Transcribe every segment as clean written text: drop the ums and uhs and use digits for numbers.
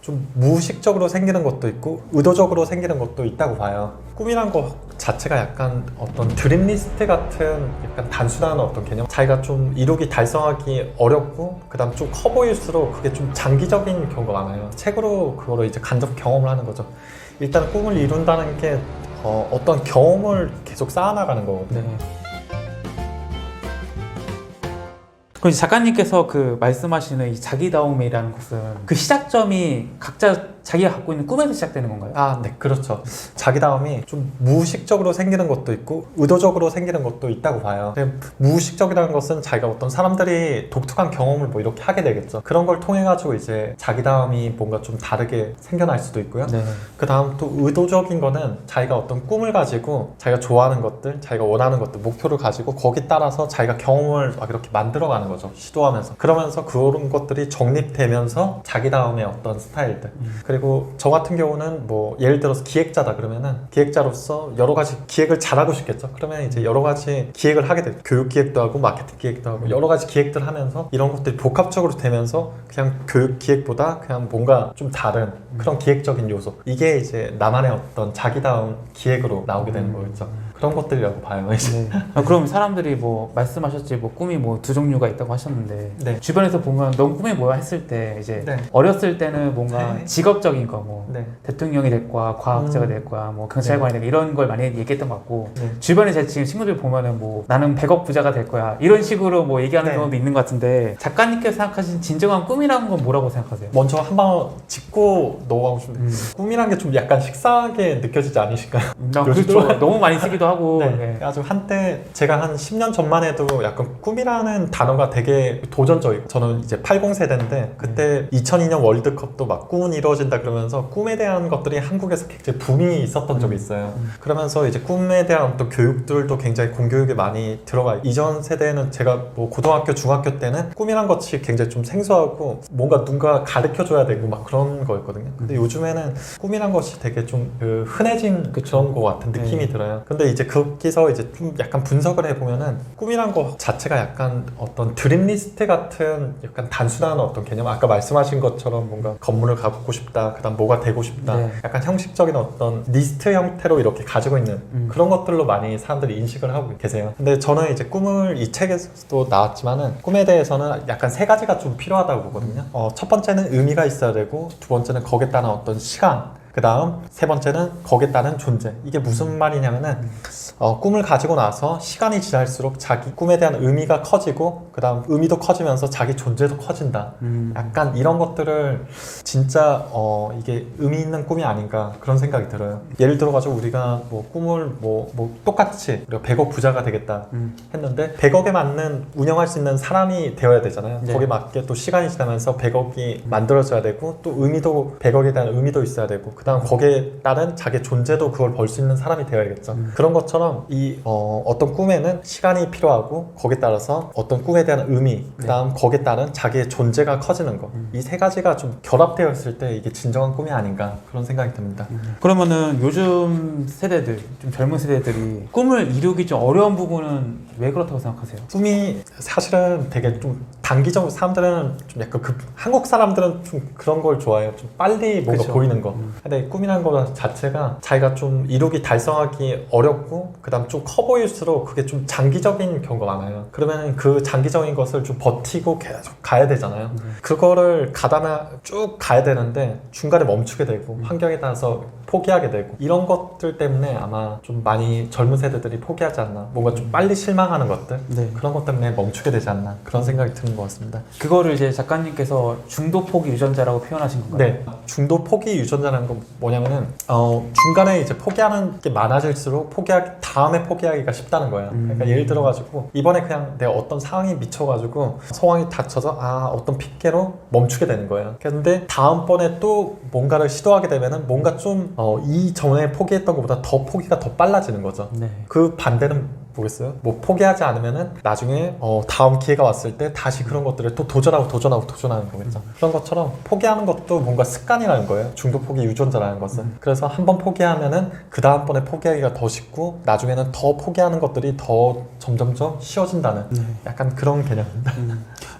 좀 무의식적으로 생기는 것도 있고 의도적으로 생기는 것도 있다고 봐요. 꿈이란 거 자체가 약간 어떤 드림리스트 같은 약간 단순한 어떤 개념, 자기가 좀 이루기 달성하기 어렵고 그 다음 좀 커 보일수록 그게 좀 장기적인 경우가 많아요. 책으로 그거를 이제 간접 경험을 하는 거죠. 일단 꿈을 이룬다는 게 어떤 경험을 계속 쌓아나가는 거거든요. 네. 그럼 이제 작가님께서 그 말씀하시는 이 자기다움이라는 것은 그 시작점이 각자 자기가 갖고 있는 꿈에서 시작되는 건가요? 아, 네, 그렇죠. 자기다움이 좀 무의식적으로 생기는 것도 있고 의도적으로 생기는 것도 있다고 봐요. 근데 무의식적이라는 것은 자기가 어떤 사람들이 독특한 경험을 뭐 이렇게 하게 되겠죠. 그런 걸 통해 가지고 이제 자기다움이 뭔가 좀 다르게 생겨날 수도 있고요. 네. 그 다음 또 의도적인 거는 자기가 어떤 꿈을 가지고 자기가 좋아하는 것들, 자기가 원하는 것들, 목표를 가지고 거기 따라서 자기가 경험을 막 이렇게 만들어가는 거죠. 시도하면서. 그러면서 그런 것들이 정립되면서 자기다움의 어떤 스타일들. 그리고 저 같은 경우는 뭐 예를 들어서 기획자다 그러면은 기획자로서 여러 가지 기획을 잘하고 싶겠죠. 그러면 이제 여러 가지 기획을 하게 돼요. 교육 기획도 하고 마케팅 기획도 하고 여러 가지 기획들 하면서 이런 것들이 복합적으로 되면서 그냥 교육 기획보다 그냥 뭔가 좀 다른 그런 기획적인 요소, 이게 이제 나만의 어떤 자기다움 기획으로 나오게 되는 거겠죠. 그런 것들이라고 봐요. 이제. 네. 그럼 사람들이 뭐 말씀하셨지 뭐 꿈이 뭐 두 종류가 있다고 하셨는데 네. 주변에서 보면 넌 꿈이 뭐야 했을 때 이제 네. 어렸을 때는 뭔가 네. 직업적인 거 뭐 네. 대통령이 될 거야, 과학자가 될 거야, 뭐 경찰관이 될 거야 이런 걸 많이 얘기했던 것 같고 네. 주변에 제 지금 친구들 보면은 뭐 나는 100억 부자가 될 거야 이런 식으로 뭐 얘기하는 네. 경우도 있는 것 같은데 작가님께서 생각하신 진정한 꿈이라는 건 뭐라고 생각하세요? 먼저 한번 짚고 넘어가고 싶은데 꿈이란 게 좀 약간 식상하게 느껴지지 않으실까요? 그렇죠. 너무 많이 쓰기도 하고 네. 네. 아주 한때 제가 한 10년 전만 해도 약간 꿈이라는 단어가 되게 도전적이고, 저는 이제 80세대인데 그때 2002년 월드컵도 막 꿈은 이루어진다 그러면서 꿈에 대한 것들이 한국에서 굉장히 붐이 있었던 적이 있어요. 그러면서 이제 꿈에 대한 또 교육들도 굉장히 공교육에 많이 들어가요. 이전 세대는 제가 뭐 고등학교, 중학교 때는 꿈이란 것이 굉장히 좀 생소하고 뭔가 누가 가르쳐줘야 되고 막 그런 거였거든요. 근데 요즘에는 꿈이란 것이 되게 좀 흔해진 그런 것 같은 느낌이 들어요. 근데 이제 거기서 이제 좀 약간 분석을 해보면은 꿈이란 거 자체가 약간 어떤 드림리스트 같은 약간 단순한 어떤 개념, 아까 말씀하신 것처럼 뭔가 건물을 가보고 싶다, 그 다음 뭐가 되고 싶다, 네. 약간 형식적인 어떤 리스트 형태로 이렇게 가지고 있는 그런 것들로 많이 사람들이 인식을 하고 계세요. 근데 저는 이제 꿈을, 이 책에서도 나왔지만은 꿈에 대해서는 약간 세 가지가 좀 필요하다고 보거든요. 첫 번째는 의미가 있어야 되고, 두 번째는 거기에 따른 어떤 시간, 그 다음 세 번째는 거기에 따른 존재. 이게 무슨 말이냐면은 꿈을 가지고 나서 시간이 지날수록 자기 꿈에 대한 의미가 커지고 그 다음 의미도 커지면서 자기 존재도 커진다. 약간 이런 것들을 진짜 이게 의미 있는 꿈이 아닌가 그런 생각이 들어요. 예를 들어가지고 우리가 뭐 꿈을 뭐 똑같이 우리가 100억 부자가 되겠다 했는데 100억에 맞는 운영할 수 있는 사람이 되어야 되잖아요. 네. 거기에 맞게 또 시간이 지나면서 100억이 만들어져야 되고 또 의미도 100억에 대한 의미도 있어야 되고 그 다음 거기에 따른 자기 존재도 그걸 벌 수 있는 사람이 되어야겠죠. 그런 것처럼 이 어떤 꿈에는 시간이 필요하고 거기에 따라서 어떤 꿈에 대한 의미, 그 다음 거기에 따른 자기의 존재가 커지는 거, 이 세 가지가 좀 결합되어 있을 때 이게 진정한 꿈이 아닌가 그런 생각이 듭니다. 그러면은 요즘 세대들, 좀 젊은 세대들이 꿈을 이루기 좀 어려운 부분은 왜 그렇다고 생각하세요? 꿈이 사실은 되게 좀 단기적으로, 사람들은 좀 약간 한국 사람들은 좀 그런 걸 좋아해요. 좀 빨리 뭔가 그쵸. 보이는 거. 근데 꿈이라는 거 자체가 자기가 좀 이루기 달성하기 어렵고 그 다음 좀 커 보일수록 그게 좀 장기적인 경우가 많아요. 그러면 그 장기적인 것을 좀 버티고 계속 가야 되잖아요. 그거를 쭉 가야 되는데 중간에 멈추게 되고 환경에 따라서 포기하게 되고 이런 것들 때문에 아마 좀 많이 젊은 세대들이 포기하지 않나, 뭔가 좀 빨리 실망하는 것들, 네. 그런 것 때문에 멈추게 되지 않나 그런 생각이 드는 것 같습니다. 그거를 이제 작가님께서 중도 포기 유전자라고 표현하신 건가요? 네, 중도 포기 유전자라는 건 뭐냐면은 중간에 이제 포기하는 게 많아질수록 다음에 포기하기가 쉽다는 거예요. 그러니까 예를 들어가지고 이번에 그냥 내가 어떤 상황이 미쳐가지고 상황이 닥쳐서 어떤 핑계로 멈추게 되는 거예요. 근데 다음번에 또 뭔가를 시도하게 되면은 뭔가 좀 이전에 포기했던 것보다 더 포기가 더 빨라지는 거죠. 네. 그 반대는 뭐겠어요? 뭐 포기하지 않으면은 나중에 다음 기회가 왔을 때 다시 그런 것들을 또 도전하는 거겠죠. 그런 것처럼 포기하는 것도 뭔가 습관이라는 거예요. 중도 포기 유전자라는 것은. 그래서 한번 포기하면은 그 다음번에 포기하기가 더 쉽고 나중에는 더 포기하는 것들이 더 점점점 쉬워진다는 약간 그런 개념입니다.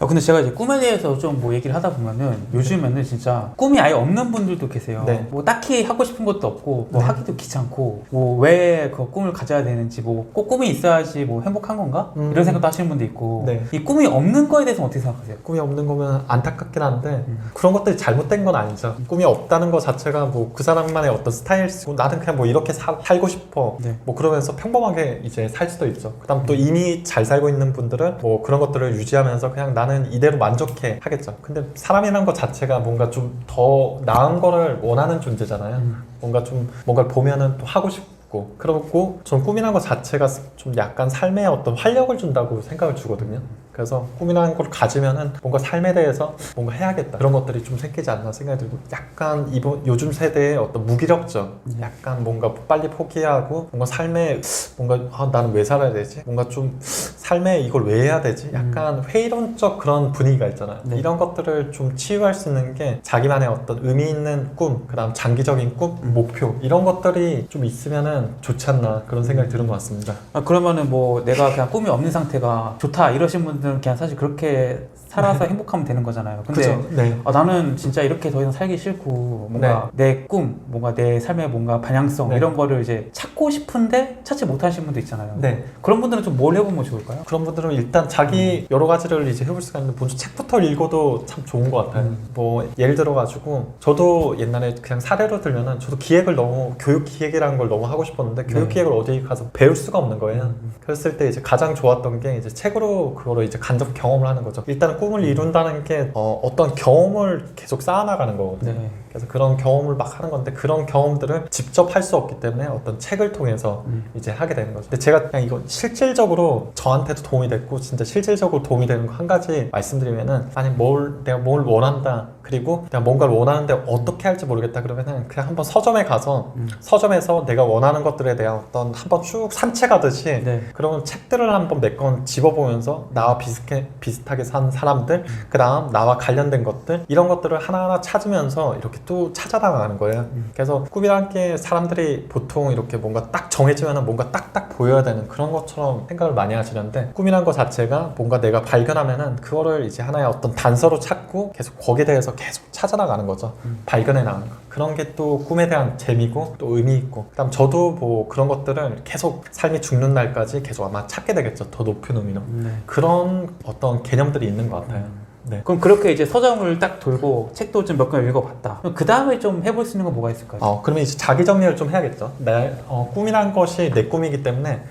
근데 제가 이제 꿈에 대해서 좀 뭐 얘기를 하다 보면은 요즘에는 진짜 꿈이 아예 없는 분들도 계세요. 네. 뭐 딱히 하고 싶은 것도 없고 뭐 네. 하기도 귀찮고 뭐 왜 그 꿈을 가져야 되는지 뭐 꼭 꿈이 있어야지 뭐 행복한 건가? 이런 생각도 하시는 분도 있고 네. 이 꿈이 없는 거에 대해서는 어떻게 생각하세요? 꿈이 없는 거면 안타깝긴 한데 그런 것들이 잘못된 건 아니죠. 꿈이 없다는 것 자체가 뭐 그 사람만의 어떤 스타일이고 나는 그냥 뭐 이렇게 살고 싶어 네. 뭐 그러면서 평범하게 이제 살 수도 있죠. 그다음 또 이미 잘 살고 있는 분들은 뭐 그런 것들을 유지하면서 그냥 나는 이대로 만족해 하겠죠. 근데 사람이라는 것 자체가 뭔가 좀 더 나은 거를 원하는 존재잖아요. 뭔가 좀 뭔가를 보면은 또 하고 싶고 그러고 전 꿈이라는 것 자체가 좀 약간 삶에 어떤 활력을 준다고 생각을 주거든요. 그래서 꿈이라는 걸 가지면은 뭔가 삶에 대해서 뭔가 해야겠다 그런 것들이 좀 생기지 않나 생각이 들고 약간 요즘 세대의 어떤 무기력증 약간 뭔가 빨리 포기하고 뭔가 삶에 뭔가 나는 왜 살아야 되지? 뭔가 좀 삶에 이걸 왜 해야 되지? 약간 회의론적 그런 분위기가 있잖아요. 네. 이런 것들을 좀 치유할 수 있는 게 자기만의 어떤 의미 있는 꿈, 그 다음 장기적인 꿈, 목표 이런 것들이 좀 있으면은 좋지 않나 그런 생각이 드는 것 같습니다. 그러면은 뭐 내가 그냥 꿈이 없는 상태가 좋다 이러신 분들은 그냥 사실 그렇게 살아서 행복하면 되는 거잖아요. 근데 그죠? 네. 나는 진짜 이렇게 더 이상 살기 싫고 뭔가 내 꿈, 뭔가 내 삶의 뭔가 방향성 네. 이런 거를 이제 찾고 싶은데 찾지 못하시는 분도 있잖아요. 네. 그런 분들은 좀 뭘 해보면 좋을까요? 그런 분들은 일단 자기 여러 가지를 이제 해볼 수가 있는데 먼저 책부터 읽어도 참 좋은 것 같아요. 뭐 예를 들어가지고 저도 옛날에 그냥 사례로 들면은 저도 기획을 너무 교육 기획이라는 걸 너무 하고 싶었는데 교육 기획을 어디 가서 배울 수가 없는 거예요. 그랬을 때 이제 가장 좋았던 게 이제 책으로 그거를 이제 간접 경험을 하는 거죠. 일단 꿈을 이룬다는 게 어떤 경험을 계속 쌓아나가는 거거든요. 네. 그래서 그런 경험을 막 하는 건데 그런 경험들을 직접 할 수 없기 때문에 어떤 책을 통해서 이제 하게 되는 거죠. 근데 제가 그냥 이거 실질적으로 저한테도 도움이 됐고 진짜 실질적으로 도움이 되는 거 한 가지 말씀드리면은 아니 내가 뭘 원한다 그리고 내가 뭔가를 원하는데 어떻게 할지 모르겠다 그러면은 그냥 한번 서점에 가서 서점에서 내가 원하는 것들에 대한 어떤 한번 쭉 산책하듯이 네. 그러면 책들을 한번 몇 권 집어보면서 나와 비슷하게 산 사람들 그 다음 나와 관련된 것들 이런 것들을 하나하나 찾으면서 이렇게 또 찾아나가는 거예요. 그래서 꿈이라는 게 사람들이 보통 이렇게 뭔가 딱 정해지면 뭔가 딱딱 보여야 되는 그런 것처럼 생각을 많이 하시는데 꿈이라는 것 자체가 뭔가 내가 발견하면은 그거를 이제 하나의 어떤 단서로 찾고 계속 거기에 대해서 계속 찾아나가는 거죠. 발견해 나가는 거. 그런 게 또 꿈에 대한 재미고 또 의미 있고 그다음 저도 뭐 그런 것들을 계속 삶이 죽는 날까지 계속 아마 찾게 되겠죠. 더 높은 의미로. 그런 어떤 개념들이 있는 것 같아요. 네. 그럼 그렇게 이제 서점을 딱 돌고 책도 좀 몇 권 읽어봤다. 그 다음에 좀 해볼 수 있는 건 뭐가 있을까요? 그러면 이제 자기 정리를 좀 해야겠죠. 꿈이란 것이 내 꿈이기 때문에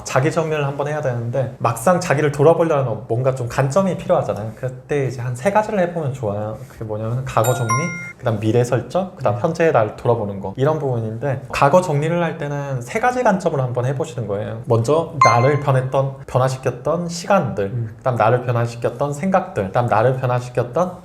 자기 정리를 한번 해야 되는데 막상 자기를 돌아보려면 뭔가 좀 관점이 필요하잖아요. 그때 이제 한 3가지를 해보면 좋아요. 그게 뭐냐면 과거 정리, 그다음 미래 설정, 그다음 현재의 나를 돌아보는 거 이런 부분인데 과거 정리를 할 때는 3가지 관점을 한번 해보시는 거예요. 먼저 나를 변화시켰던 시간들, 그다음 나를 변화시켰던 생각들, 그다음 나를 변화시켰던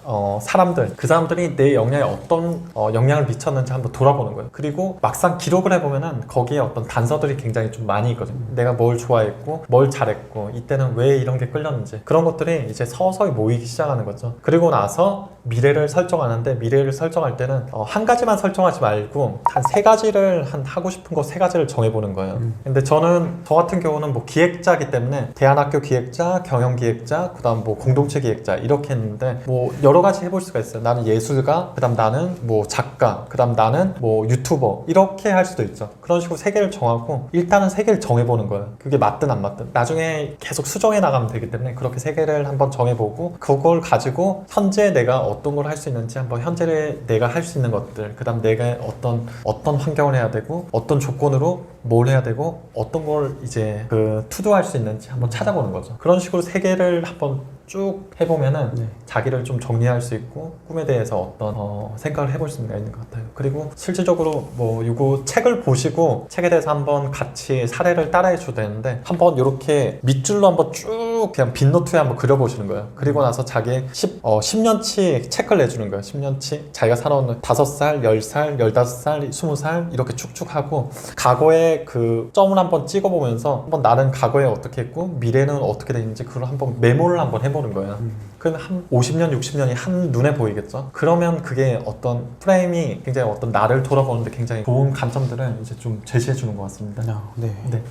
사람들 그 사람들이 내 영향에 어떤 영향을 미쳤는지 한번 돌아보는 거예요. 그리고 막상 기록을 해보면은 거기에 어떤 단서들이 굉장히 좀 많이 있거든요. 내가 뭘 좋아했고 뭘 잘했고 이때는 왜 이런 게 끌렸는지 그런 것들이 이제 서서히 모이기 시작하는 거죠. 그리고 나서 미래를 설정하는데 미래를 설정할 때는 한 가지만 설정하지 말고 한 3가지를 하고 싶은 거 3가지를 정해보는 거예요. 근데 저 같은 경우는 뭐 기획자이기 때문에 대안학교 기획자, 경영기획자, 그 다음 뭐 공동체 기획자 이렇게 했는데 뭐 여러 가지 해볼 수가 있어요. 나는 예술가, 그 다음 나는 뭐 작가, 그 다음 나는 뭐 유튜버 이렇게 할 수도 있죠. 그런 식으로 3개를 정하고 일단은 3개를 정해보는 거예요. 그게 맞든 안 맞든 나중에 계속 수정해 나가면 되기 때문에 그렇게 3개를 한번 정해보고 그걸 가지고 현재 내가 어떤 걸 할 수 있는지 한번 현재 내가 할 수 있는 것들 그 다음 내가 어떤 환경을 해야 되고 어떤 조건으로 뭘 해야 되고 어떤 걸 이제 투두할 수 있는지 한번 찾아보는 거죠. 그런 식으로 3개를 한번 쭉 해보면은 자기를 좀 정리할 수 있고 꿈에 대해서 어떤 생각을 해볼 수 있는 것 같아요. 그리고 실질적으로 뭐 이거 책을 보시고 책에 대해서 한번 같이 사례를 따라해 줘도 되는데 한번 이렇게 밑줄로 한번 쭉 그냥 빈노트에 한번 그려보시는 거예요. 그리고 나서 자기 10년치 체크를 내주는 거예요. 10년치 자기가 살아온 5살, 10살, 15살, 20살 이렇게 쭉쭉 하고 과거에 그 점을 한번 찍어보면서 한번 나는 과거에 어떻게 했고 미래는 어떻게 되는지 그걸 한번 메모를 한번 해보는 거예요. 그럼 한 50년, 60년이 한 눈에 보이겠죠? 그러면 그게 어떤 프레임이 굉장히 어떤 나를 돌아보는데 굉장히 좋은 관점들을 이제 좀 제시해 주는 것 같습니다. 네. 네.